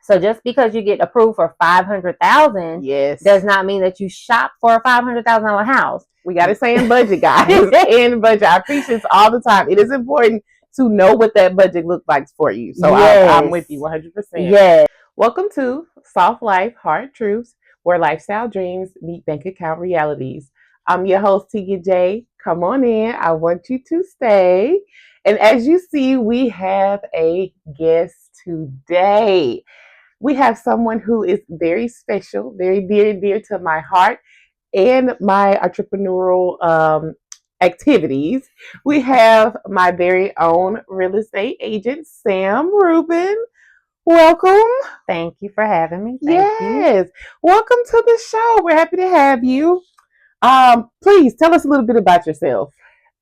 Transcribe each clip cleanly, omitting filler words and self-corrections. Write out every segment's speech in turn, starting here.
So just because you get approved for 500,000, yes, does not mean that you shop for a $500,000 house. We got to stay in budget, guys. In budget. I preach this all the time. It is important to know what that budget looks like for you. So I'm with you 100%. Yes. Welcome to Soft Life, Hard Truths, where lifestyle dreams meet bank account realities. I'm your host, Teigen Jay. Come on in. I want you to stay. And as you see, we have a guest today. We have someone who is very special, very dear and dear to my heart and my entrepreneurial activities. We have my very own real estate agent, Sam Ruben. Welcome. Thank you for having me. Yes. Welcome to the show. We're happy to have you. Please tell us a little bit about yourself.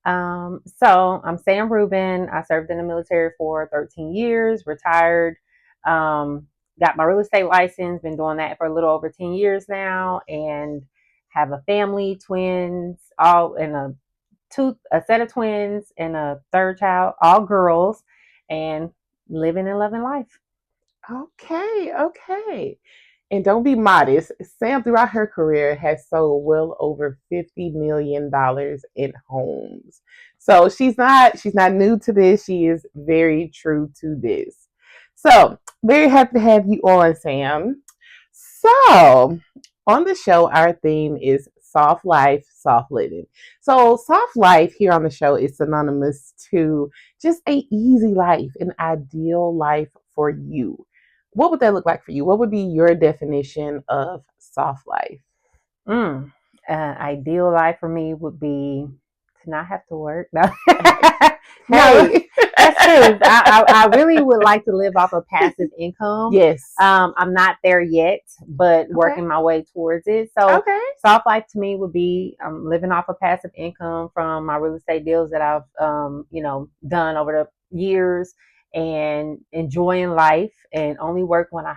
So I'm Sam Ruben. I served in the military for 13 years, retired, got my real estate license, been doing that for a little over 10 years now, and have a family, twins, all in a set of twins and a third child, all girls, and living and loving life. Okay. And don't be modest. Sam, throughout her career, has sold well over $50 million in homes. So she's not new to this. She is very true to this. So very happy to have you on, Sam. So on the show, our theme is soft life, soft living. So soft life here on the show is synonymous to just an easy life, an ideal life for you. What would that look like for you? What would be your definition of soft life? Ideal life for me would be to not have to work. No, no, that's true. I really would like to live off of passive income. Yes. I'm not there yet, but working my way towards it. So soft life to me would be living off of passive income from my real estate deals that I've done over the years, and enjoying life and only work when I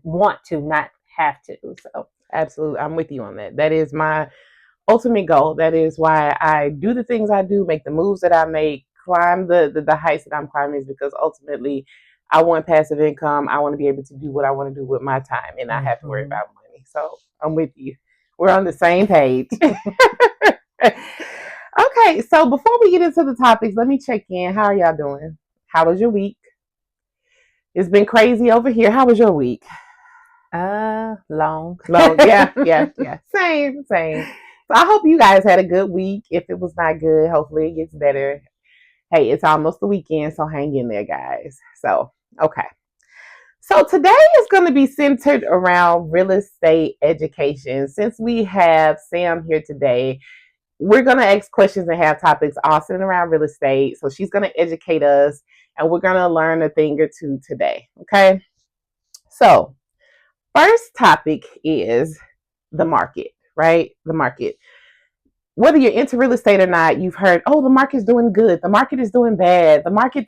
want to, not have to. So absolutely, I'm with you on that. That is my ultimate goal. That is why I do the things I do, make the moves that I make, climb the heights that I'm climbing, is because ultimately I want passive income. I want to be able to do what I want to do with my time and not have to worry about money. So I'm with you. We're on the same page. Okay, so before we get into the topics, let me check in. How are y'all doing? How was your week? It's been crazy over here. How was your week? Long. Yeah. Same. So I hope you guys had a good week. If it was not good, hopefully it gets better. Hey, it's almost the weekend, so hang in there, guys. So, okay. So today is going to be centered around real estate education. Since we have Sam here today, we're going to ask questions and have topics all centered around real estate. So she's going to educate us, and we're going to learn a thing or two today. Okay. So first topic is the market, right? The market. Whether you're into real estate or not, you've heard, oh, the market's doing good. The market is doing bad. The market.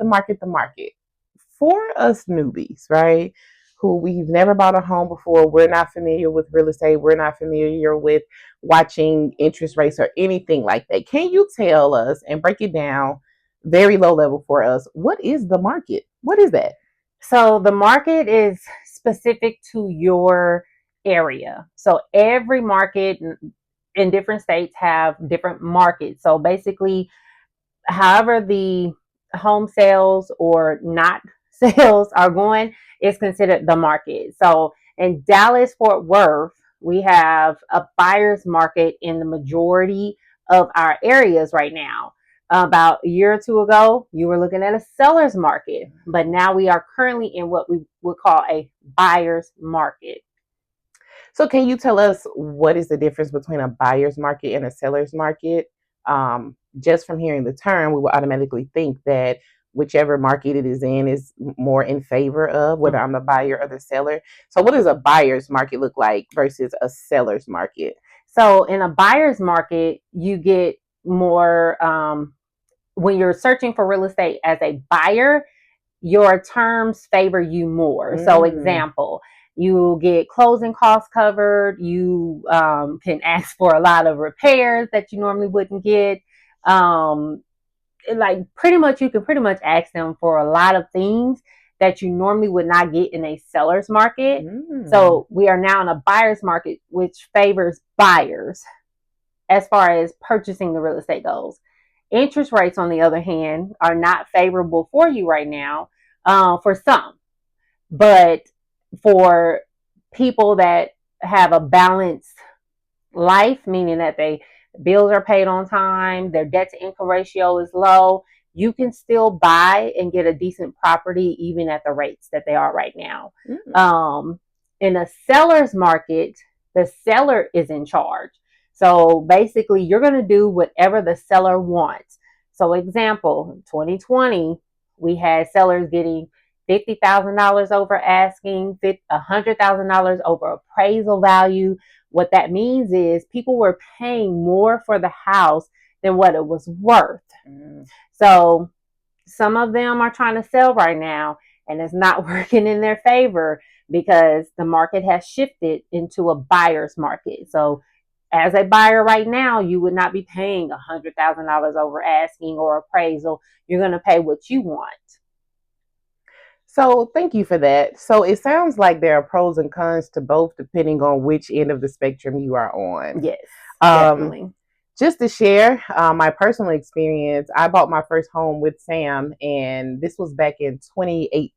For us newbies, right, who we've never bought a home before, we're not familiar with real estate, we're not familiar with watching interest rates or anything like that. Can you tell us and break it down very low level for us? What is the market? What is that? So the market is specific to your area. So every market in different states have different markets. So basically, however the home sales or not sales are going is considered the market. So in Dallas, Fort Worth, we have a buyer's market in the majority of our areas right now. About a year or two ago, you were looking at a seller's market, but now we are currently in what we would call a buyer's market. So can you tell us what is the difference between a buyer's market and a seller's market? Just from hearing the term, we will automatically think that whichever market it is in is more in favor of whether I'm the buyer or the seller. So what does a buyer's market look like versus a seller's market? So in a buyer's market, you get more, when you're searching for real estate as a buyer, your terms favor you more. So example, you get closing costs covered. You can ask for a lot of repairs that you normally wouldn't get. You can pretty much ask them for a lot of things that you normally would not get in a seller's market. Mm. So we are now in a buyer's market, which favors buyers as far as purchasing the real estate goes. Interest rates, on the other hand, are not favorable for you right now, for some. But for people that have a balanced life, meaning that they bills are paid on time, their debt to income ratio is low, you can still buy and get a decent property even at the rates that they are right now. In a seller's market, the seller is in charge. So basically, you're going to do whatever the seller wants. So example, 2020, we had sellers getting $50,000 over asking, $100,000 over appraisal value. What that means is people were paying more for the house than what it was worth. So some of them are trying to sell right now, and it's not working in their favor because the market has shifted into a buyer's market. So as a buyer right now, you would not be paying $100,000 over asking or appraisal. You're going to pay what you want. So thank you for that. So it sounds like there are pros and cons to both depending on which end of the spectrum you are on. Yes, definitely. Just to share my personal experience, I bought my first home with Sam, and this was back in 2018.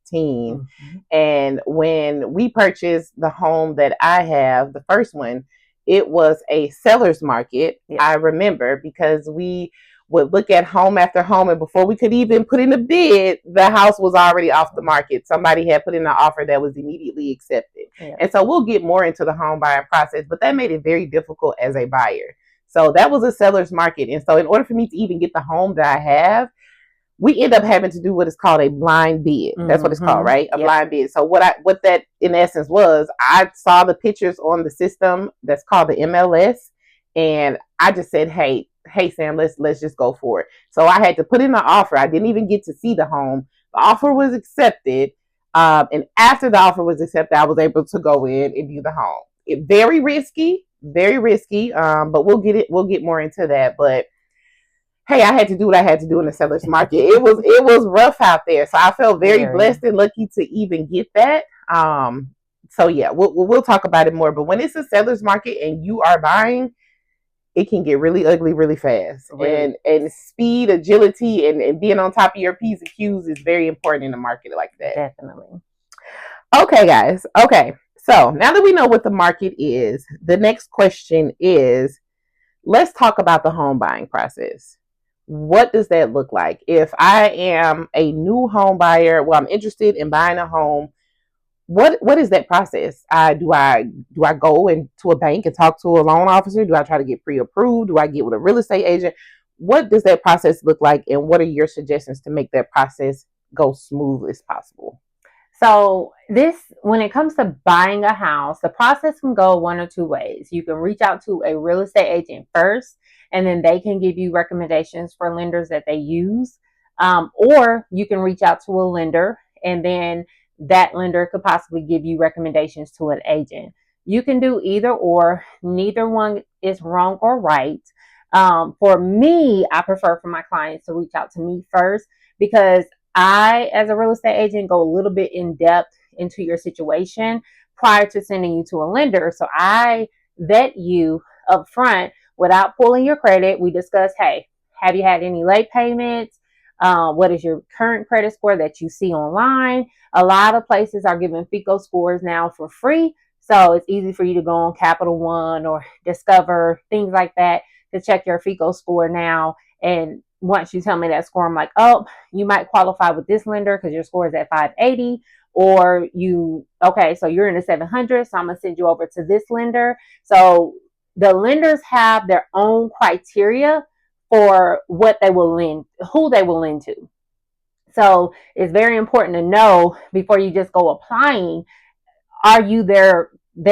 Mm-hmm. And when we purchased the home that I have, the first one, it was a seller's market. Yes. I remember, because we would look at home after home, and before we could even put in a bid, the house was already off the market. Somebody had put in an offer that was immediately accepted. Yeah. And so we'll get more into the home buying process, but that made it very difficult as a buyer. So that was a seller's market. And so in order for me to even get the home that I have, we end up having to do what is called a blind bid. That's what it's called, right? A blind bid. So what that in essence was, I saw the pictures on the system that's called the MLS, and I just said, hey Sam, let's just go for it. So I had to put in an offer. I didn't even get to see the home. The offer was accepted. And after the offer was accepted, I was able to go in and view the home. Very risky, but we'll get more into that. But hey, I had to do what I had to do in the seller's market. It was rough out there, so I felt very blessed and lucky to even get that. So yeah, we'll talk about it more. But when it's a seller's market and you are buying, it can get really ugly really fast. Right. And speed, agility, and being on top of your P's and Q's is very important in a market like that. Definitely. Okay, guys. Okay. So now that we know what the market is, the next question is, let's talk about the home buying process. What does that look like? If I am a new home buyer, well, I'm interested in buying a home, what is that process? Do I go into a bank and talk to a loan officer? Do I try to get pre-approved? Do I get with a real estate agent? What does that process look like, and what are your suggestions to make that process go smooth as possible? So when it comes to buying a house, the process can go one or two ways. You can reach out to a real estate agent first, and then they can give you recommendations for lenders that they use. Or you can reach out to a lender, and then that lender could possibly give you recommendations to an agent. You can do either or. Neither one is wrong or right. For me, I prefer for my clients to reach out to me first, because I, as a real estate agent, go a little bit in depth into your situation prior to sending you to a lender. So I vet you up front without pulling your credit. We discuss, hey, have you had any late payments? What is your current credit score that you see online? A lot of places are giving FICO scores now for free. So it's easy for you to go on Capital One or Discover, things like that, to check your FICO score now. And once you tell me that score, I'm like, oh, you might qualify with this lender because your score is at 580. Or so you're in the 700, so I'm going to send you over to this lender. So the lenders have their own criteria for what they will lend, who they will lend to. So it's very important to know before you just go applying, are you their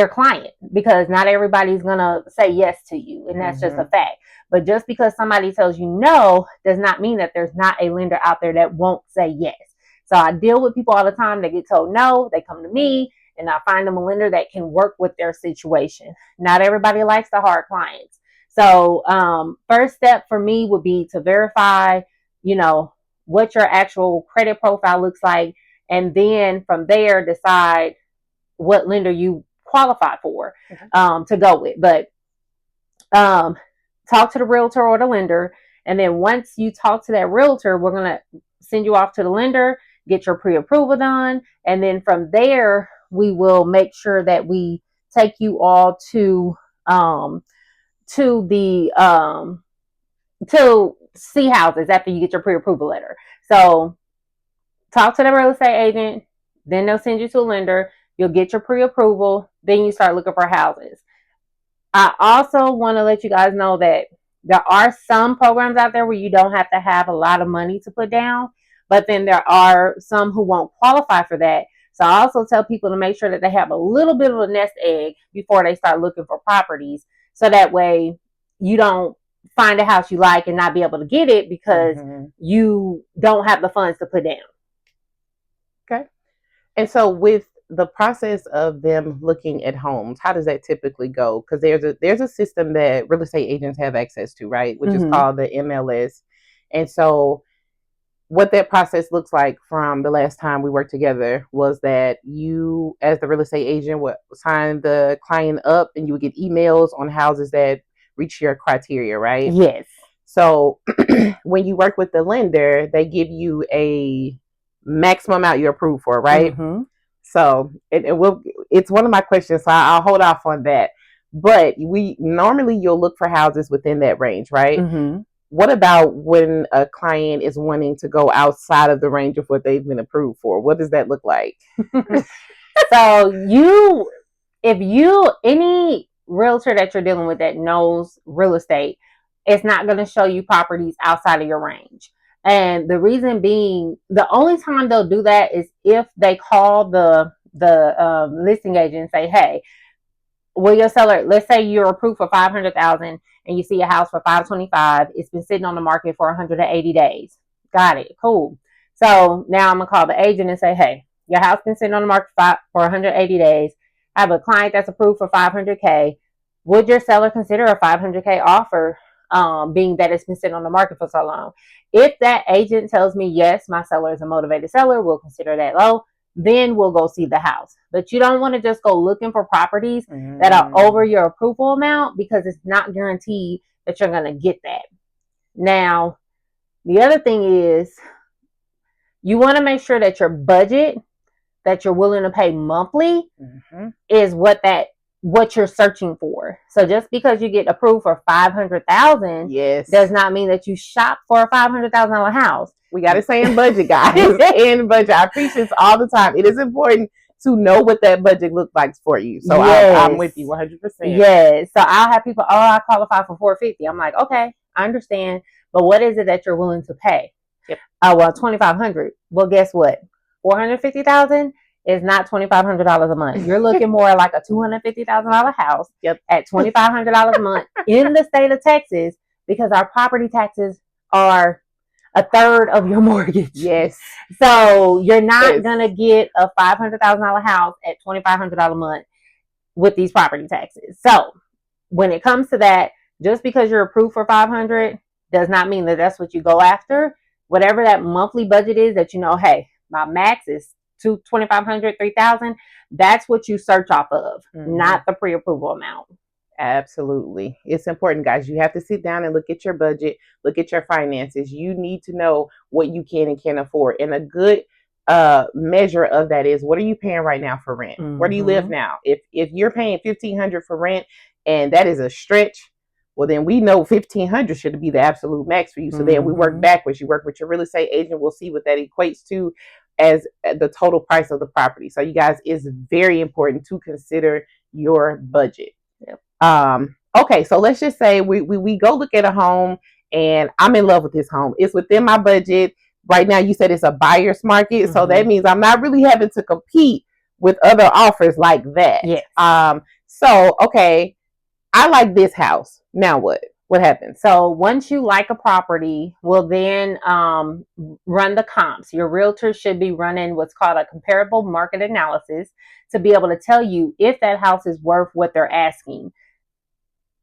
client? Because not everybody's going to say yes to you, and that's just a fact. But just because somebody tells you no does not mean that there's not a lender out there that won't say yes. So I deal with people all the time that get told no, they come to me, and I find them a lender that can work with their situation. Not everybody likes the hard clients. So first step for me would be to verify, what your actual credit profile looks like. and then from there decide what lender you qualify for to go with. But talk to the realtor or the lender, and then once you talk to that realtor, we're going to send you off to the lender, get your pre-approval done, and then from there we will make sure that we take you all to the to see houses after you get your pre-approval letter. So talk to the real estate agent, then they'll send you to a lender, you'll get your pre-approval, then you start looking for houses. I also want to let you guys know that there are some programs out there where you don't have to have a lot of money to put down, but then there are some who won't qualify for that. So I also tell people to make sure that they have a little bit of a nest egg before they start looking for properties. So that way you don't find a house you like and not be able to get it because you don't have the funds to put down. Okay. And so with the process of them looking at homes, how does that typically go? Because there's a system that real estate agents have access to, right? Which is called the MLS. And so what that process looks like from the last time we worked together was that you, as the real estate agent, would sign the client up and you would get emails on houses that reach your criteria, right? Yes. So when you work with the lender, they give you a maximum amount you're approved for, right? So it's one of my questions, so I'll hold off on that. But you'll look for houses within that range, right? What about when a client is wanting to go outside of the range of what they've been approved for? What does that look like? So any realtor that you're dealing with that knows real estate, it's not going to show you properties outside of your range. And the reason being, the only time they'll do that is if they call the listing agent and say, hey, will your seller, let's say you're approved for $500,000 and you see a house for $525,000. It's been sitting on the market for 180 days. Got it. Cool. So now I'm going to call the agent and say, hey, your house been sitting on the market for 180 days. I have a client that's approved for $500K. Would your seller consider a $500K offer, being that it's been sitting on the market for so long? If that agent tells me, yes, my seller is a motivated seller, we'll consider that low, then we'll go see the house. But you don't want to just go looking for properties that are over your approval amount, because it's not guaranteed that you're going to get that. Now, the other thing is you want to make sure that your budget that you're willing to pay monthly is what you're searching for. So just because you get approved for $500,000 does not mean that you shop for a $500,000 house. We got to stay in budget, guys. In budget. I preach this all the time. It is important to know what that budget looks like for you. So I'm with you 100%. Yes. So I'll have people, I qualify for $450,000. I'm like, okay, I understand. But what is it that you're willing to pay? Well, $2,500. Well, guess what? $450,000 is not $2,500 a month. You're looking more like a $250,000 house at $2,500 a month in the state of Texas, because our property taxes are a third of your mortgage. Yes. So you're not going to get a $500,000 house at $2,500 a month with these property taxes. So when it comes to that, just because you're approved for $500,000 does not mean that that's what you go after. Whatever that monthly budget is that, hey, my max is $2,500, $3,000. That's what you search off of, not the pre-approval amount. Absolutely. It's important, guys. You have to sit down and look at your budget, look at your finances. You need to know what you can and can't afford. And a good measure of that is, what are you paying right now for rent? Where do you live now? If you're paying $1,500 for rent and that is a stretch, well, then we know $1,500 should be the absolute max for you. So then we work backwards. You work with your real estate agent. We'll see what that equates to as the total price of the property. So you guys, it's very important to consider your budget. Okay, so let's just say we go look at a home and I'm in love with this home. It's within my budget. Right now, you said it's a buyer's market. So that means I'm not really having to compete with other offers like that. Yes. So, okay, I like this house. Now what? What happens? So once you like a property, we'll then run the comps. Your realtor should be running what's called a comparable market analysis to be able to tell you if that house is worth what they're asking.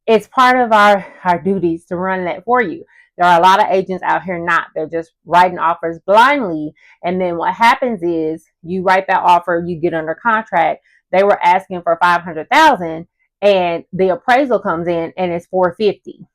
It's part of our duties to run that for you. There are a lot of agents out here not. They're just writing offers blindly. And then what happens is you write that offer, you get under contract. They were asking for 500,000 and the appraisal comes in and it's 450.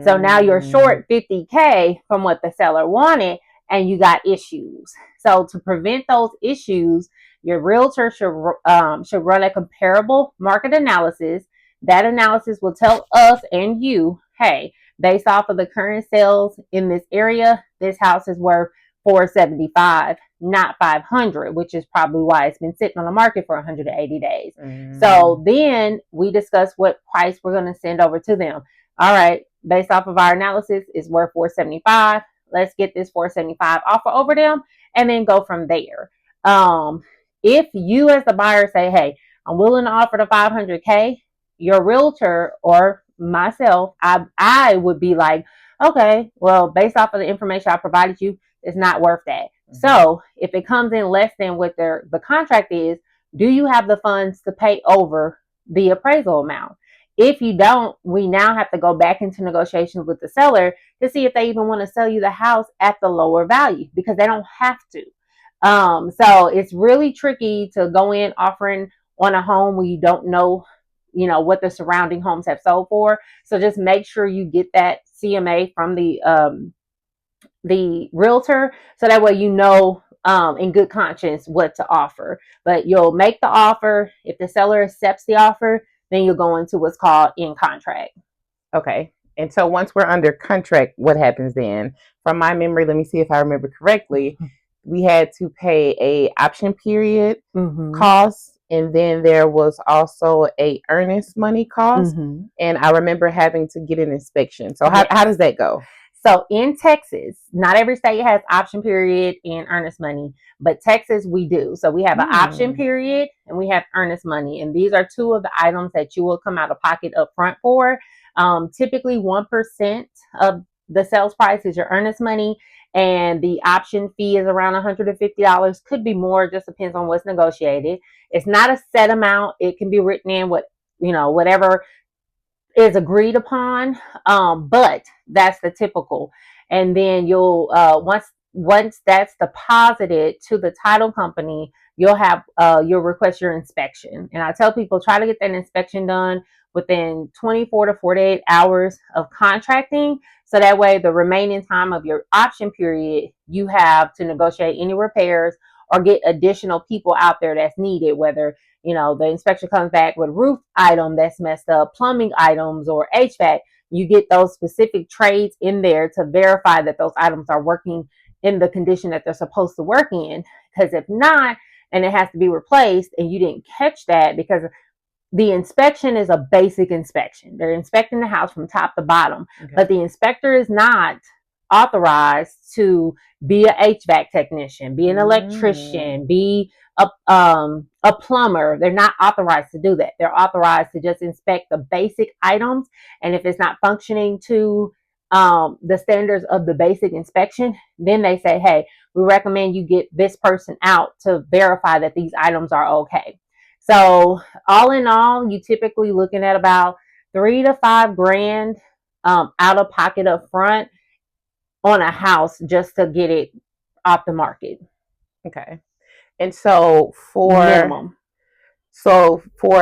So now you're short 50K from what the seller wanted and you got issues. So to prevent those issues, your realtor should run a comparable market analysis. That analysis will tell us and you, hey, based off of the current sales in this area, this house is worth 475, not 500, which is probably why it's been sitting on the market for 180 days. So then we discuss what price we're going to send over to them. All right, based off of our analysis, it's worth 475. Let's get this 475 offer over them and then go from there. If you as the buyer say, hey, I'm willing to offer the 500K, your realtor or myself, I would be like, okay, well, based off of the information I provided you, it's not worth that. So if it comes in less than what the contract is, do you have the funds to pay over the appraisal amount? If you don't, we now have to go back into negotiations with the seller to see if they even want to sell you the house at the lower value, because they don't have to. So it's really tricky to go in offering on a home where you don't know, what the surrounding homes have sold for. So just make sure you get that CMA from the realtor, so that way in good conscience what to offer. But you'll make the offer. If the seller accepts the offer, then you'll go into what's called in contract. Okay. And so once we're under contract, what happens then? From my memory, let me see if I remember correctly. We had to pay a option period cost, and then there was also a earnest money cost. And I remember having to get an inspection. So how does that go? So in Texas, not every state has option period and earnest money, but Texas we do. So we have an option period and we have earnest money. And these are two of the items that you will come out of pocket up front for. Typically 1% of the sales price is your earnest money, and the option fee is around $150. Could be more, just depends on what's negotiated. It's not a set amount. It can be written in whatever is agreed upon, but that's the typical. And then you'll once that's deposited to the title company, you'll request your inspection. And I tell people, try to get that inspection done within 24 to 48 hours of contracting, so that way the remaining time of your option period you have to negotiate any repairs or get additional people out there that's needed, whether the inspection comes back with a roof item that's messed up, plumbing items, or HVAC. You get those specific trades in there to verify that those items are working in the condition that they're supposed to work in. Because if not, and it has to be replaced, and you didn't catch that, because the inspection is a basic inspection. They're inspecting the house from top to bottom, but the inspector is not authorized to be an HVAC technician, be an electrician, be a plumber. They're not authorized to do that. They're authorized to just inspect the basic items, and if it's not functioning to the standards of the basic inspection, then they say, hey, we recommend you get this person out to verify that these items are okay. So all in all, you typically looking at about $3 to $5 grand out of pocket up front on a house just to get it off the market. Okay. And so for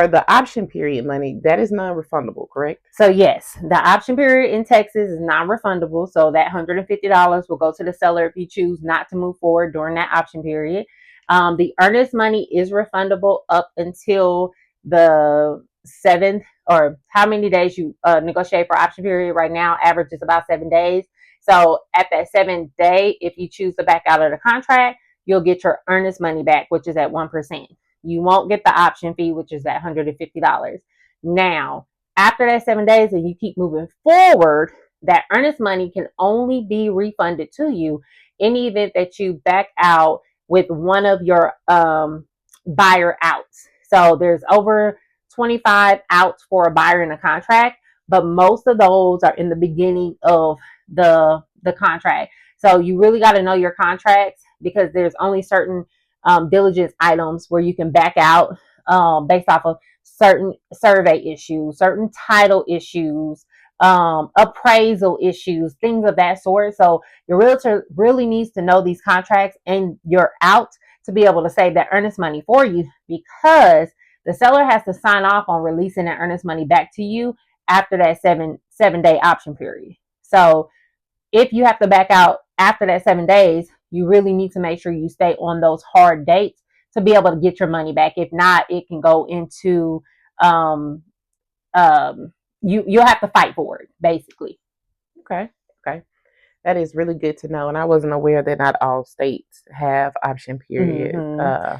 the option period money, that is non-refundable, correct? So yes, the option period in Texas is non-refundable. So that $150 will go to the seller if you choose not to move forward during that option period. The earnest money is refundable up until the 7th, or how many days you negotiate for option period. Right now, average is about 7 days. So at that 7th day, if you choose to back out of the contract, you'll get your earnest money back, which is at 1%. You won't get the option fee, which is at $150. Now, after that 7 days and you keep moving forward, that earnest money can only be refunded to you in the event that you back out with one of your buyer outs. So there's over 25 outs for a buyer in a contract, but most of those are in the beginning of the contract. So you really got to know your contracts, because there's only certain diligence items where you can back out based off of certain survey issues, certain title issues, appraisal issues, things of that sort. So your realtor really needs to know these contracts and you're out to be able to save that earnest money for you, because the seller has to sign off on releasing that earnest money back to you after that seven day option period. So if you have to back out after that 7 days, you really need to make sure you stay on those hard dates to be able to get your money back. If not, it can go into um, you'll have to fight for it, basically. Okay. Okay. That is really good to know. And I wasn't aware that not all states have option period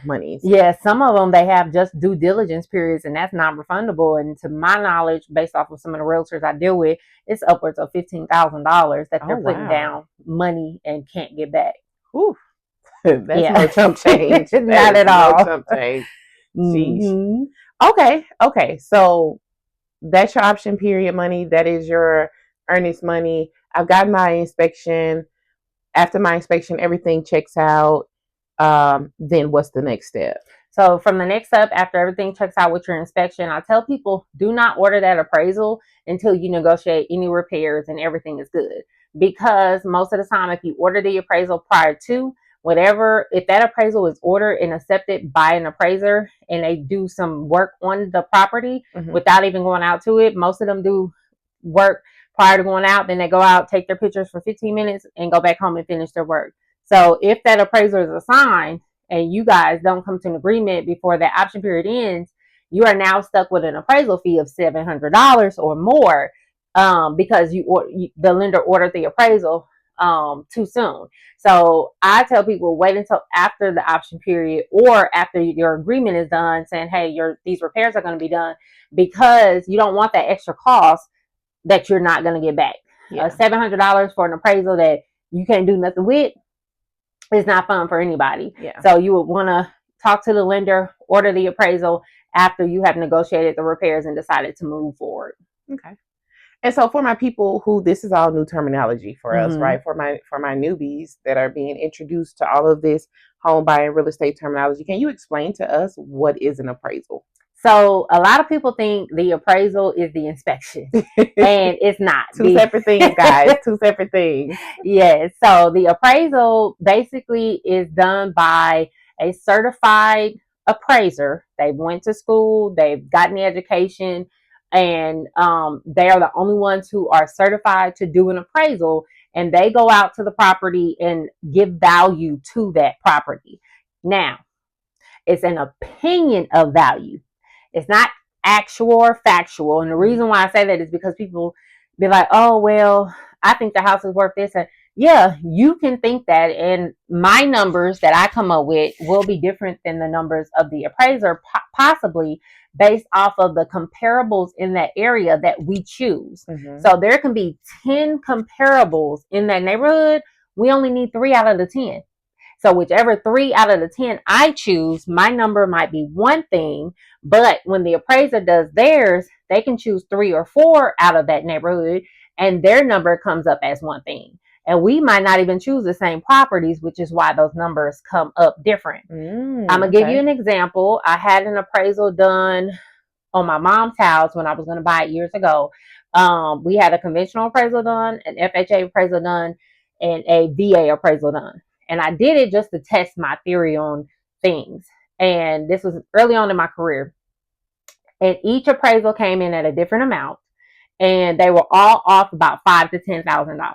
monies. Yeah, some of them, they have just due diligence periods, and that's non-refundable. And to my knowledge, based off of some of the realtors I deal with, it's upwards of $15,000 that they're putting down money and can't get back. Ooh, that's no chump change. Not at all. No chump change. Okay. So that's your option period money. That is your earnest money. I've gotten my inspection. After my inspection, everything checks out. Then what's the next step? So from the next step, after everything checks out with your inspection, I tell people, do not order that appraisal until you negotiate any repairs and everything is good. Because most of the time, if you order the appraisal prior to, if that appraisal is ordered and accepted by an appraiser and they do some work on the property without even going out to it, most of them do work prior to going out, then they go out, take their pictures for 15 minutes and go back home and finish their work. So if that appraiser is assigned and you guys don't come to an agreement before that option period ends, you are now stuck with an appraisal fee of $700 or more, because the lender ordered the appraisal too soon. So I tell people, wait until after the option period or after your agreement is done, saying, hey, these repairs are going to be done, because you don't want that extra cost that you're not going to get back. $700 for an appraisal that you can't do nothing with is not fun for anybody. So you would want to talk to the lender, order the appraisal after you have negotiated the repairs and decided to move forward. Okay. And so for my people who, this is all new terminology for us, right? For my newbies that are being introduced to all of this home buying real estate terminology, can you explain to us what is an appraisal? So a lot of people think the appraisal is the inspection, and it's not. Two separate things, guys. Two separate things. Yes. So the appraisal basically is done by a certified appraiser. They went to school, they've gotten the education, and they are the only ones who are certified to do an appraisal, and they go out to the property and give value to that property. Now, it's an opinion of value. It's not actual or factual. And the reason why I say that is because people be like, oh, well, I think the house is worth this. And yeah, you can think that. And my numbers that I come up with will be different than the numbers of the appraiser, possibly based off of the comparables in that area that we choose. So there can be 10 comparables in that neighborhood. We only need 3 out of the 10. So whichever 3 out of the 10 I choose, my number might be one thing, but when the appraiser does theirs, they can choose 3 or 4 out of that neighborhood, and their number comes up as one thing. And we might not even choose the same properties, which is why those numbers come up different. I'm going to give you an example. I had an appraisal done on my mom's house when I was going to buy it years ago. We had a conventional appraisal done, an FHA appraisal done, and a VA appraisal done. And I did it just to test my theory on things. And this was early on in my career. And each appraisal came in at a different amount. And they were all off about $5,000 to $10,000.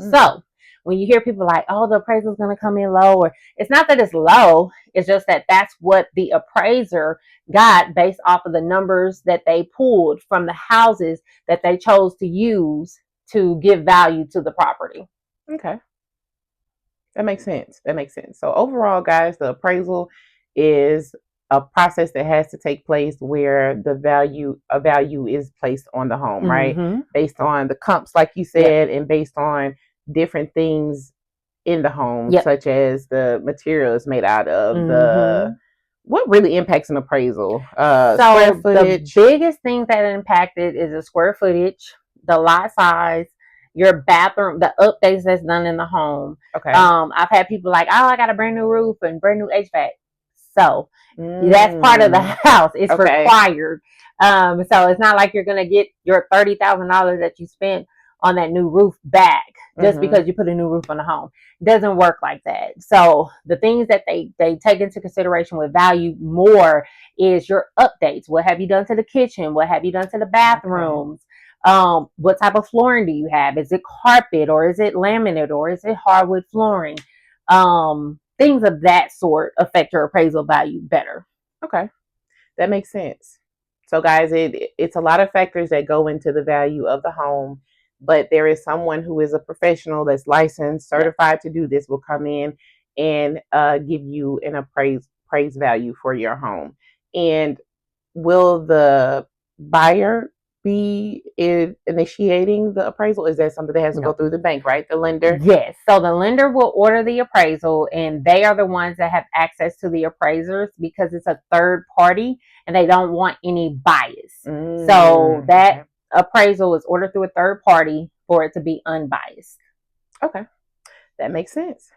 So when you hear people like, oh, the appraisal is going to come in low, or it's not that it's low. It's just that that's what the appraiser got based off of the numbers that they pulled from the houses that they chose to use to give value to the property. Okay. That makes sense. So overall, guys, the appraisal is a process that has to take place where a value is placed on the home, right? Based on the comps, like you said, and based on different things in the home, such as the material it's made out of, what really impacts an appraisal? Square footage. The biggest thing that impacted is the square footage, the lot size, your bathroom, the updates that's done in the home. Okay. I've had people like, oh, I got a brand new roof and brand new HVAC. So that's part of the house. It's required. So it's not like you're going to get your $30,000 that you spent on that new roof back just because you put a new roof on the home. It doesn't work like that. So the things that they take into consideration with value more is your updates. What have you done to the kitchen? What have you done to the bathrooms? What type of flooring do you have? Is it carpet or is it laminate or is it hardwood flooring? Things of that sort affect your appraisal value better. Okay, that makes sense. So guys, it's a lot of factors that go into the value of the home, but there is someone who is a professional that's licensed, certified to do this, will come in and give you an appraised value for your home. And will the buyer be initiating the appraisal? Is that something that has to go through the bank, right? The lender? Yes. So the lender will order the appraisal, and they are the ones that have access to the appraisers because it's a third party and they don't want any bias. So that appraisal is ordered through a third party for it to be unbiased. Okay. That makes sense.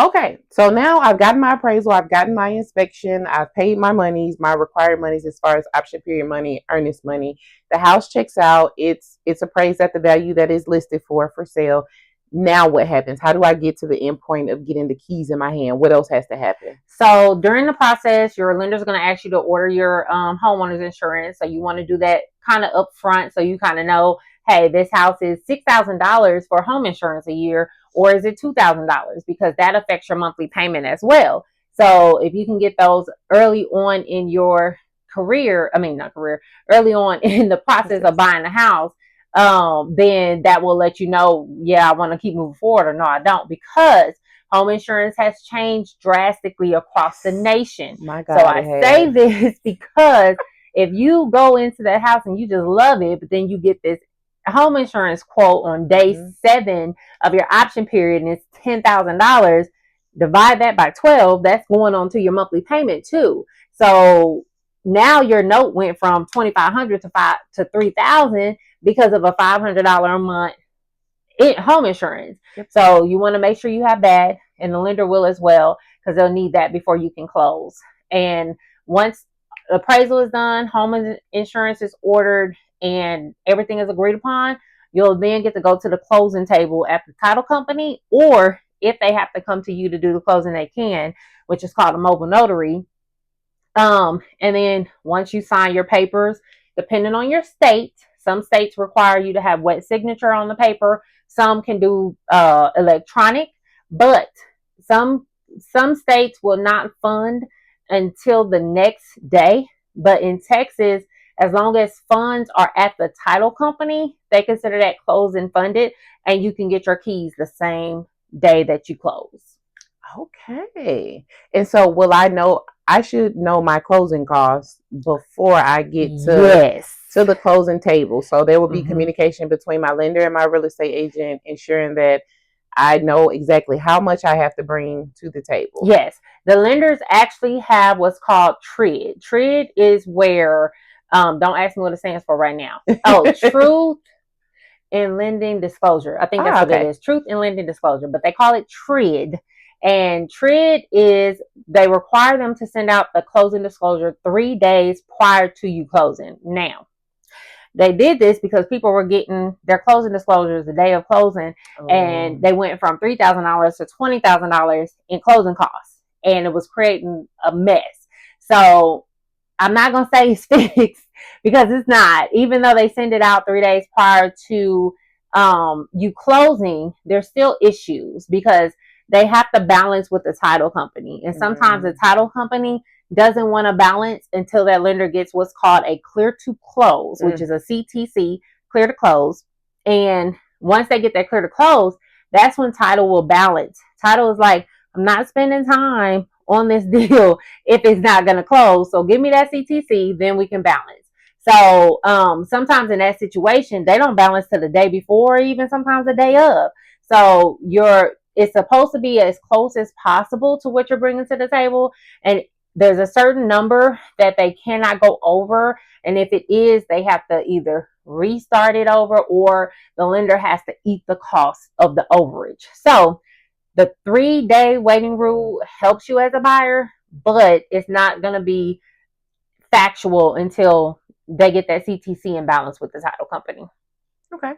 Okay, so now I've gotten my appraisal, I've gotten my inspection, I've paid my monies, my required monies as far as option period money, earnest money. The house checks out, it's appraised at the value that is listed for sale. Now what happens? How do I get to the end point of getting the keys in my hand? What else has to happen? So during the process, your lender's going to ask you to order your homeowner's insurance. So you want to do that kind of upfront so you kind of know, hey, this house is $6,000 for home insurance a year, or is it $2,000? Because that affects your monthly payment as well. So if you can get those early on in your career, early on in the process of buying a house, then that will let you know, yeah, I want to keep moving forward or no, I don't, because home insurance has changed drastically across the nation. My God, so I say this because if you go into that house and you just love it, but then you get this home insurance quote on day 7 of your option period and it's $10,000, divide that by 12, that's going on to your monthly payment too. So now your note went from $2,500 to $3,000 because of a $500 a month home insurance. So you want to make sure you have that, and the lender will as well, because they'll need that before you can close. And once appraisal is done, home insurance is ordered, and everything is agreed upon, you'll then get to go to the closing table at the title company, or if they have to come to you to do the closing, they can, which is called a mobile notary. And then once you sign your papers, depending on your state, some states require you to have wet signature on the paper. Some can do electronic, but some states will not fund until the next day. But in Texas, as long as funds are at the title company, they consider that closed and funded, and you can get your keys the same day that you close. Okay. And so will I know, I should know my closing costs before I get to the closing table. So there will be communication between my lender and my real estate agent, ensuring that I know exactly how much I have to bring to the table. Yes. The lenders actually have what's called TRID. TRID is where, don't ask me what it stands for right now. Oh, Truth in Lending Disclosure. I think that's what it is. Truth in Lending Disclosure. But they call it TRID. And TRID is, they require them to send out the closing disclosure 3 days prior to you closing. Now, they did this because people were getting their closing disclosures the day of closing, and they went from $3,000 to $20,000 in closing costs, and it was creating a mess. So I'm not going to say it's fixed because it's not. Even though they send it out 3 days prior to you closing, there's still issues because they have to balance with the title company. And sometimes the title company doesn't want to balance until that lender gets what's called a clear to close, which is a CTC, clear to close. And once they get that clear to close, that's when title will balance. Title is like, I'm not spending time on this deal if it's not going to close. So give me that CTC, then we can balance. So sometimes in that situation, they don't balance to the day before, or even sometimes the day of. So it's supposed to be as close as possible to what you're bringing to the table. And there's a certain number that they cannot go over. And if it is, they have to either restart it over or the lender has to eat the cost of the overage. So the 3-day waiting rule helps you as a buyer, but it's not going to be factual until they get that CTC imbalance with the title company. Okay.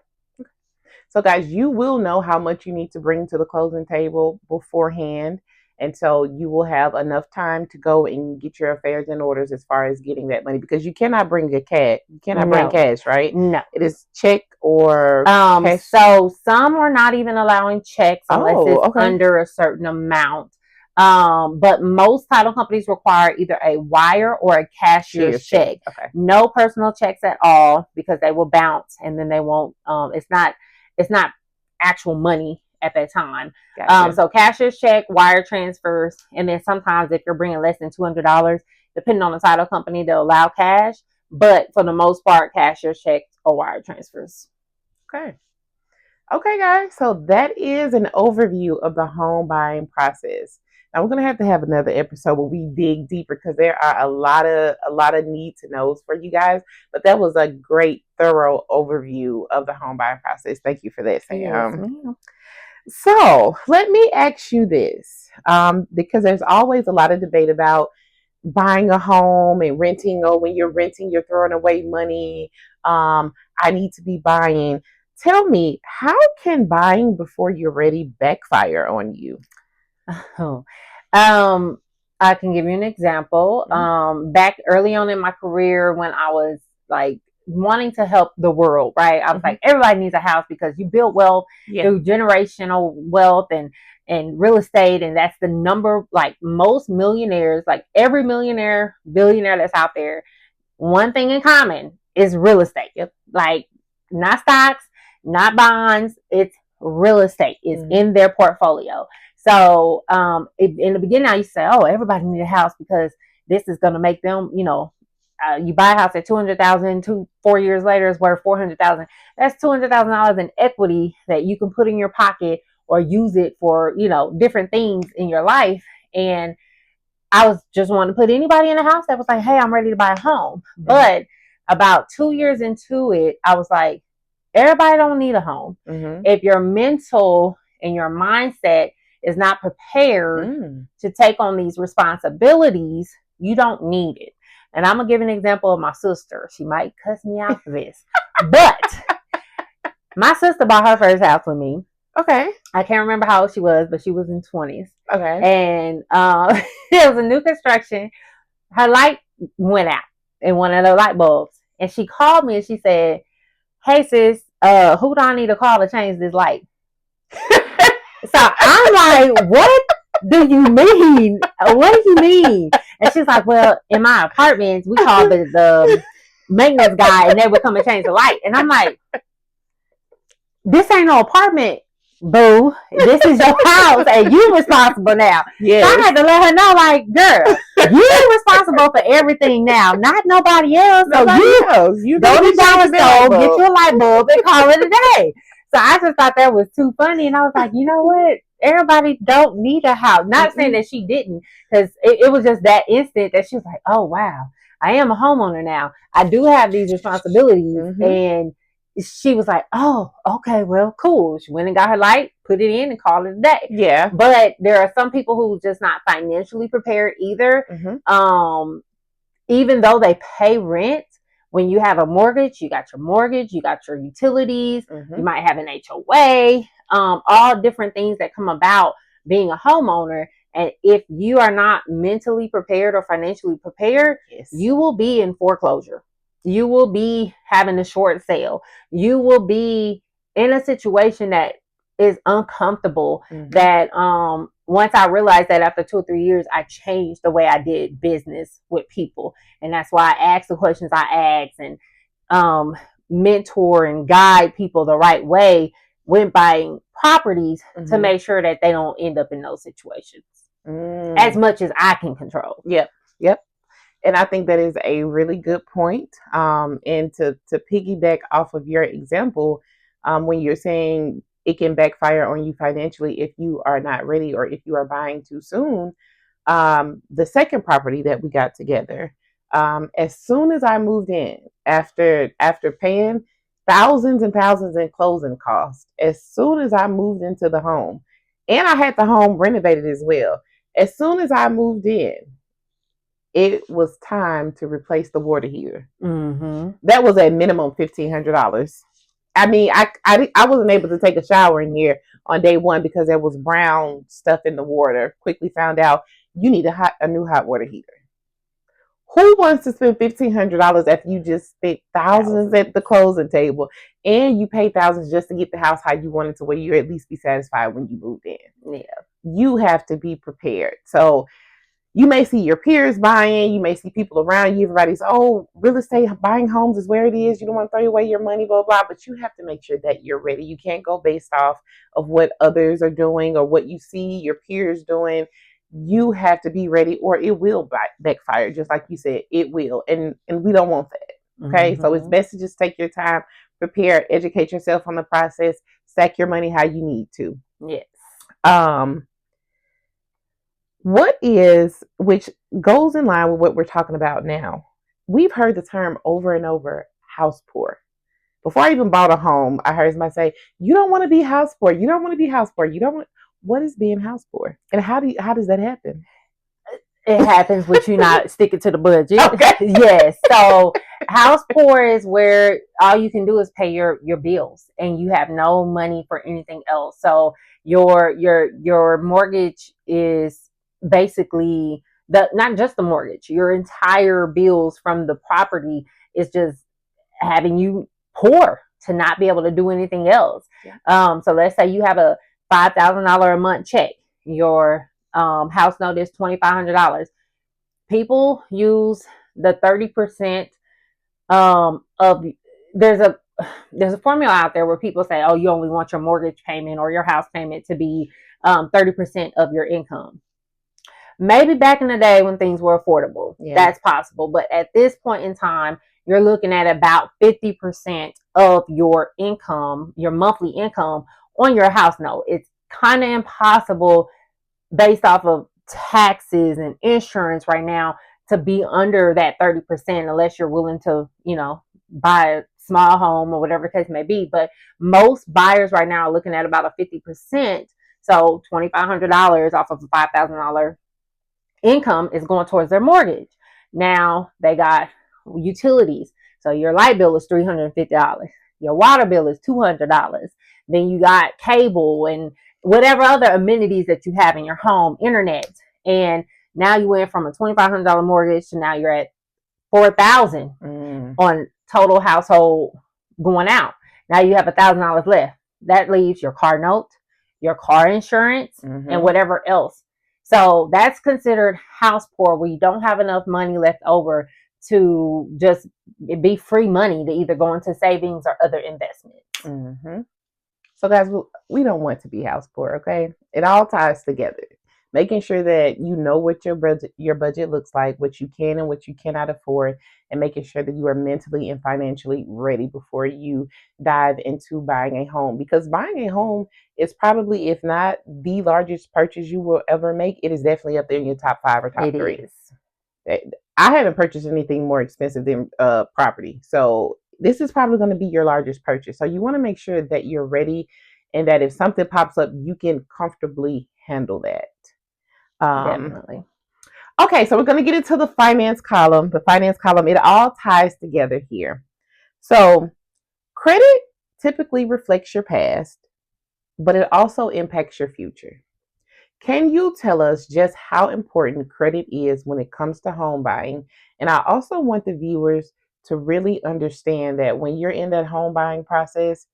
So, guys, you will know how much you need to bring to the closing table beforehand. And so you will have enough time to go and get your affairs in orders as far as getting that money, because you cannot bring a cash. You cannot bring cash, right? No. It is check or cash. So some are not even allowing checks unless it's under a certain amount. But most title companies require either a wire or a cashier's check. Okay. No personal checks at all, because they will bounce and then they won't. It's not actual money at that time. Gotcha. So cashier's check, wire transfers, and then sometimes if you're bringing less than $200, depending on the title company, they'll allow cash. But for the most part, cashier's checks or wire transfers. Okay. Okay, guys. So that is an overview of the home buying process. Now we're gonna have another episode where we dig deeper, because there are a lot of need to knows for you guys. But that was a great, thorough overview of the home buying process. Thank you for that, Sam. Yes, ma'am. So let me ask you this, because there's always a lot of debate about buying a home and renting, or when you're renting, you're throwing away money. I need to be buying. Tell me, how can buying before you're ready backfire on you? Oh, I can give you an example. Back early on in my career, when I was like wanting to help the world, right? I was like, everybody needs a house, because you build wealth through generational wealth and real estate. And that's the number, like most millionaires, like every millionaire, billionaire that's out there, one thing in common is real estate. Like not stocks, not bonds. It's real estate is in their portfolio. So in the beginning, I used to say, oh, everybody needs a house because this is going to make them, you buy a house at $200,000, 4 years later it's worth $400,000. That's $200,000 in equity that you can put in your pocket or use it for, different things in your life. And I was just wanting to put anybody in a house that was like, hey, I'm ready to buy a home. But about 2 years into it, I was like, everybody don't need a home. If your mental and your mindset is not prepared to take on these responsibilities, you don't need it. And I'm going to give an example of my sister. She might cuss me out for this. But my sister bought her first house with me. Okay. I can't remember how old she was, but she was in 20s. Okay. And it was a new construction. Her light went out in one of the light bulbs. And she called me and she said, hey, sis, who do I need to call to change this light? So I'm like, what do you mean? What do you mean? And she's like, well, in my apartments, we call the maintenance guy and they would come and change the light. And I'm like, this ain't no apartment, boo. This is your house and you're responsible now. Yes. So I had to let her know, like, girl, you're responsible for everything now, not nobody else. So you go to Dollar Store, get your light bulb and call it a day. So I just thought that was too funny. And I was like, you know what? Everybody don't need a house. Not saying that she didn't, because it was just that instant that she was like, oh, wow, I am a homeowner now. I do have these responsibilities. And she was like, oh, okay, well, cool. She went and got her light, put it in and called it a day. Yeah. But there are some people who just not financially prepared either. Even though they pay rent, when you have a mortgage, you got your utilities, you might have an HOA, all different things that come about being a homeowner. And if you are not mentally prepared or financially prepared, you will be in foreclosure. You will be having a short sale. You will be in a situation that is uncomfortable. That once I realized that after 2 or 3 years, I changed the way I did business with people. And that's why I ask the questions I ask and mentor and guide people the right way when buying properties to make sure that they don't end up in those situations as much as I can control. Yep. And I think that is a really good point. And to piggyback off of your example, when you're saying it can backfire on you financially if you are not ready or if you are buying too soon. The second property that we got together, as soon as I moved in, after paying thousands and thousands in closing costs, as soon as I moved into the home, and I had the home renovated as well, as soon as I moved in, it was time to replace the water heater. Mm-hmm. That was a minimum $1,500. I mean, I wasn't able to take a shower in here on day one because there was brown stuff in the water. Quickly found out you need a new hot water heater. Who wants to spend $1,500 after you just spent thousands at the closing table and you paid thousands just to get the house how you wanted to, where you at least be satisfied when you moved in? Yeah. You have to be prepared. So you may see your peers buying, you may see people around you, everybody's, oh, real estate, buying homes is where it is. You don't want to throw away your money, blah, blah, but you have to make sure that you're ready. You can't go based off of what others are doing or what you see your peers doing. You have to be ready or it will backfire. Just like you said, it will. And we don't want that. Okay. Mm-hmm. So it's best to just take your time, prepare, educate yourself on the process, stack your money how you need to. Yes. Which goes in line with what we're talking about now. We've heard the term over and over, house poor. Before I even bought a home, I heard somebody say, you don't want to be house poor. You don't want to be house poor. You don't want. What is being house poor? And how does that happen? It happens with you not sticking to the budget. Okay. Yes. So house poor is where all you can do is pay your bills and you have no money for anything else. So your mortgage is basically not just the mortgage, your entire bills from the property is just having you poor to not be able to do anything else. Yeah. So let's say you have a $5,000 a month check. Your house note is $2,500. People use the 30% of there's a formula out there where people say, oh, you only want your mortgage payment or your house payment to be 30% of your income. Maybe back in the day when things were affordable, that's possible. But at this point in time, you're looking at about 50% of your income, your monthly income on your house note. It's kind of impossible based off of taxes and insurance right now to be under that 30% unless you're willing to, buy a small home or whatever the case may be. But most buyers right now are looking at about a 50%. So $2,500 off of a $5,000 income is going towards their mortgage. Now they got utilities. So your light bill is $350. Your water bill is $200. Then you got cable and whatever other amenities that you have in your home, internet. And now you went from a $2,500 mortgage to now you're at $4,000 on total household going out. Now you have $1,000 left. That leaves your car note, your car insurance, and whatever else. So that's considered house poor, where you don't have enough money left over to just be free money to either go into savings or other investments. So guys, we don't want to be house poor, okay? It all ties together. Making sure that you know what your budget looks like, what you can and what you cannot afford, and making sure that you are mentally and financially ready before you dive into buying a home. Because buying a home is probably, if not the largest purchase you will ever make, it is definitely up there in your top 5 or top 3. I haven't purchased anything more expensive than property. So this is probably going to be your largest purchase. So you want to make sure that you're ready and that if something pops up, you can comfortably handle that. Definitely. Okay, so we're going to get into the finance column. The finance column, it all ties together here. So credit typically reflects your past, but it also impacts your future. Can you tell us just how important credit is when it comes to home buying? And I also want the viewers to really understand that when you're in that home buying process,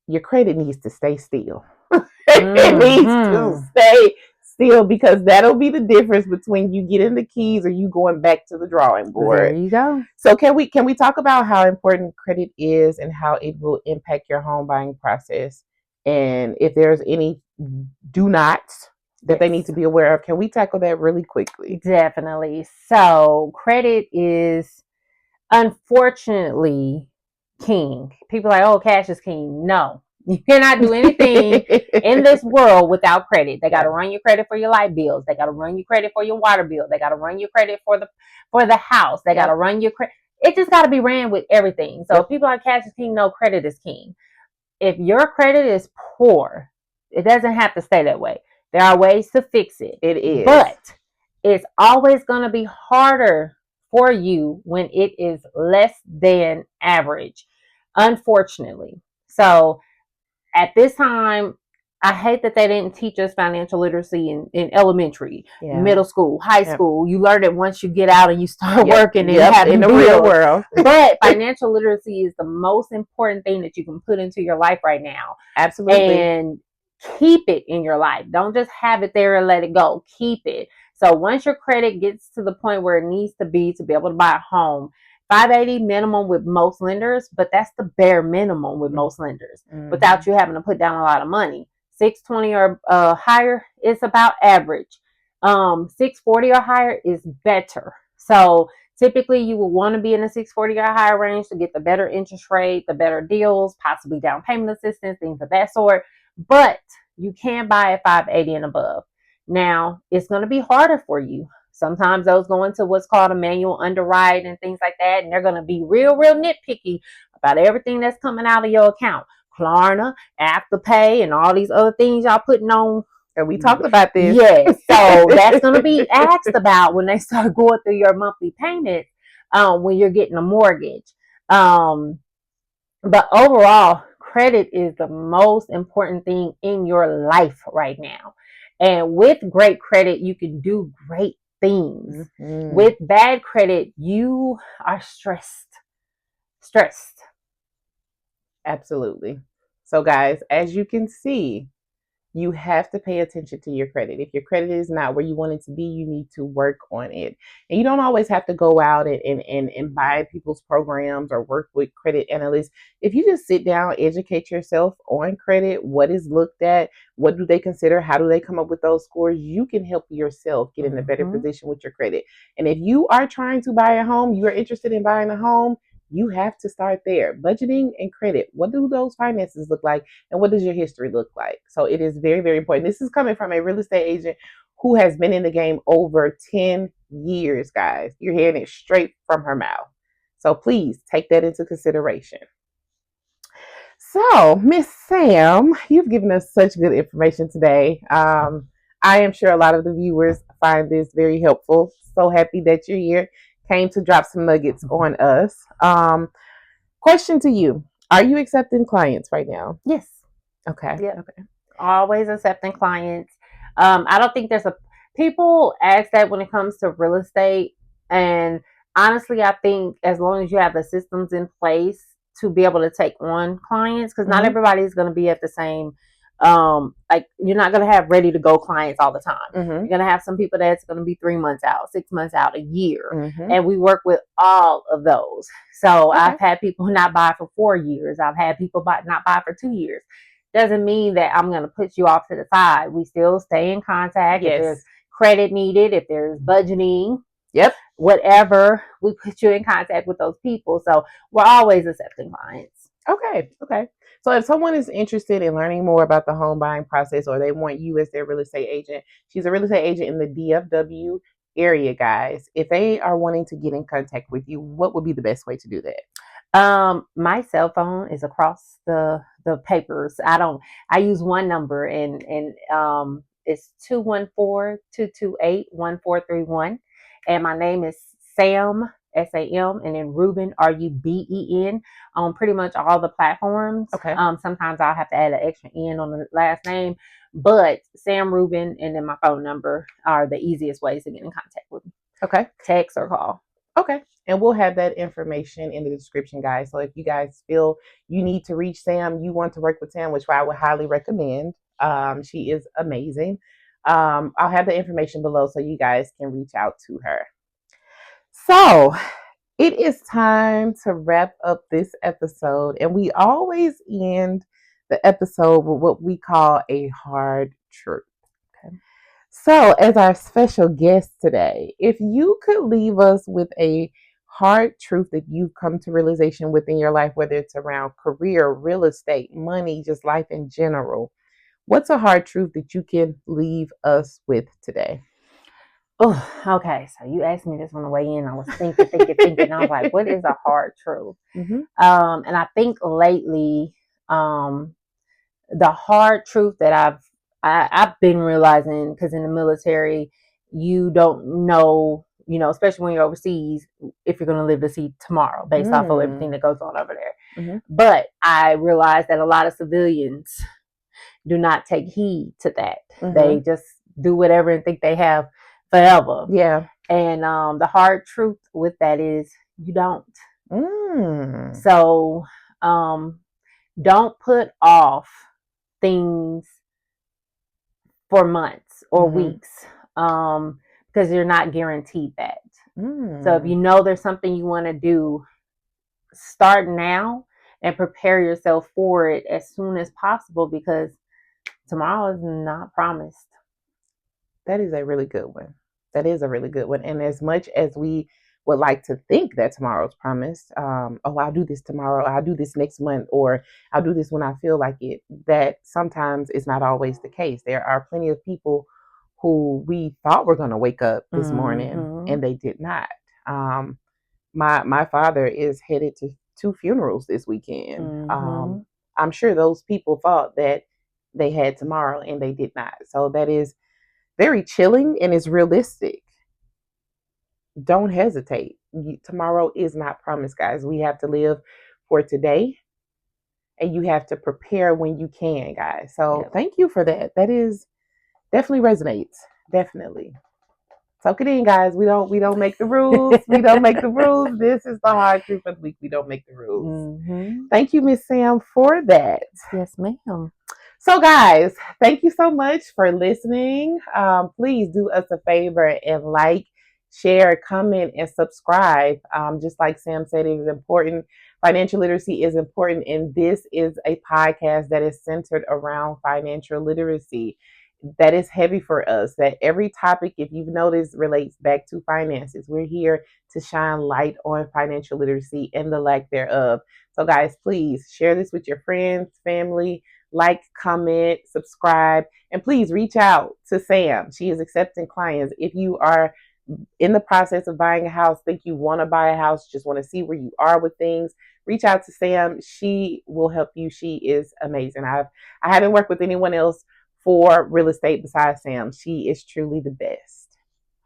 your credit needs to stay still. It needs to stay still, because that'll be the difference between you getting the keys or you going back to the drawing board. There you go. So can we talk about how important credit is and how it will impact your home buying process? And if there's any do nots that they need to be aware of, can we tackle that really quickly? Definitely. So credit is unfortunately king. People are like, oh, cash is king. No. You cannot do anything in this world without credit. They got to run your credit for your light bills. They got to run your credit for your water bill. They got to run your credit for the house. They got to run your credit. It just got to be ran with everything. So if people are cash is king, no, credit is king. If your credit is poor, it doesn't have to stay that way. There are ways to fix it. It is. But It's always going to be harder for you when it is less than average, unfortunately. So at this time, I hate that they didn't teach us financial literacy in elementary, middle school, high school. You learn it once you get out and you start working and have in the real world. But financial literacy is the most important thing that you can put into your life right now. Absolutely. And keep it in your life. Don't just have it there and let it go. Keep it. So once your credit gets to the point where it needs to be able to buy a home, 580 minimum with most lenders, but that's the bare minimum with most lenders without you having to put down a lot of money. 620 or higher is about average. 640 or higher is better. So typically you will want to be in the 640 or higher range to get the better interest rate, the better deals, possibly down payment assistance, things of that sort. But you can buy at 580 and above. Now, it's going to be harder for you. Sometimes those go into what's called a manual underwrite and things like that, and they're going to be real nitpicky about everything that's coming out of your account. Klarna, Afterpay, and all these other things y'all putting on. And we talked about this. Yes, so that's going to be asked about when they start going through your monthly payments when you're getting a mortgage. But overall, credit is the most important thing in your life right now. And with great credit, you can do great things. With bad credit, you are stressed. Absolutely. So guys, as you can see, you have to pay attention to your credit. If your credit is not where you want it to be, you need to work on it. And you don't always have to go out and buy people's programs or work with credit analysts. If you just sit down, educate yourself on credit, what is looked at, what do they consider, how do they come up with those scores, you can help yourself get in a better position with your credit. And if you are trying to buy a home, you are interested in buying a home, you have to start there. Budgeting and credit. What do those finances look like? And what does your history look like? So it is very, very important. This is coming from a real estate agent who has been in the game over 10 years, guys. You're hearing it straight from her mouth. So please take that into consideration. So, Miss Sam, you've given us such good information today. I am sure a lot of the viewers find this very helpful. So happy that you're here. Came to drop some nuggets on us. Question to you. Are you accepting clients right now? Yes. Okay. Yeah. Okay. Always accepting clients. I don't think people ask that when it comes to real estate. And honestly, I think as long as you have the systems in place to be able to take on clients, because not everybody's going to be at the same, like you're not going to have ready to go clients all the time. You're going to have some people that's going to be 3 months out, 6 months out, a year. And we work with all of those. So I've had people not buy for 4 years. I've had people not buy for 2 years. Doesn't mean that I'm going to put you off to the side. We still stay in contact. If there's credit needed, if there's budgeting, whatever, we put you in contact with those people. So we're always accepting clients. Okay. So if someone is interested in learning more about the home buying process, or they want you as their real estate agent, she's a real estate agent in the DFW area, guys. If they are wanting to get in contact with you, what would be the best way to do that? My cell phone is across the papers. I use one number and it's 214-228-1431. And my name is Sam, SAM, and then Ruben, RUBEN, on pretty much all the platforms. Okay. Sometimes I'll have to add an extra N on the last name, but Sam Ruben and then my phone number are the easiest ways to get in contact with me. Okay. Text or call. Okay. And we'll have that information in the description, guys. So if you guys feel you need to reach Sam, you want to work with Sam, which I would highly recommend. She is amazing. I'll have the information below so you guys can reach out to her. So it is time to wrap up this episode. And we always end the episode with what we call a hard truth. Okay. So, as our special guest today, if you could leave us with a hard truth that you've come to realization within your life, whether it's around career, real estate, money, just life in general, what's a hard truth that you can leave us with today? Oh, okay. So you asked me this on the way in. I was thinking. I was like, what is a hard truth? And I think lately, the hard truth that I've been realizing, because in the military, you don't know, especially when you're overseas, if you're going to live to see tomorrow based off of everything that goes on over there. Mm-hmm. But I realized that a lot of civilians do not take heed to that. Mm-hmm. They just do whatever and think they have forever. Yeah. And the hard truth with that is you don't. So don't put off things for months or weeks because you're not guaranteed that. So if you know there's something you want to do, start now and prepare yourself for it as soon as possible, because tomorrow is not promised. That is a really good one. And as much as we would like to think that tomorrow's promised, I'll do this tomorrow, I'll do this next month, or I'll do this when I feel like it, that sometimes is not always the case. There are plenty of people who we thought were going to wake up this morning and they did not. My father is headed to 2 funerals this weekend. I'm sure those people thought that they had tomorrow and they did not. So that is very chilling and is realistic. Don't hesitate. Tomorrow is not promised, guys. We have to live for today, and you have to prepare when you can, guys. So Thank you for that. That is definitely resonates. Definitely. Soak it in, guys. We don't make the rules. We don't make the rules. This is the hard truth of the week. We don't make the rules. Thank you, Miss Sam, for that. Yes, ma'am. So, guys, thank you so much for listening. Please do us a favor and like, share, comment, and subscribe. Just like Sam said, it is important. Financial literacy is important, and this is a podcast that is centered around financial literacy. That is heavy for us. That every topic, if you've noticed, relates back to finances. We're here to shine light on financial literacy and the lack thereof. So, guys, please share this with your friends, family. Like, comment, subscribe, and please reach out to Sam. She is accepting clients. If you are in the process of buying a house, think you want to buy a house, just want to see where you are with things, reach out to Sam. She will help you. She is amazing. I haven't worked with anyone else for real estate besides Sam. She is truly the best.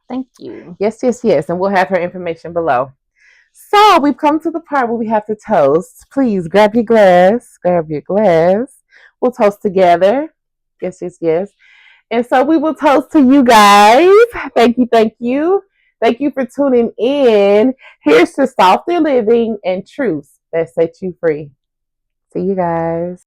Thank you. Yes. And we'll have her information below. So we've come to the part where we have to toast. Please grab your glass. We'll toast together. Yes. And so we will toast to you guys. Thank you. Thank you for tuning in. Here's to softer living and truths that set you free. See you guys.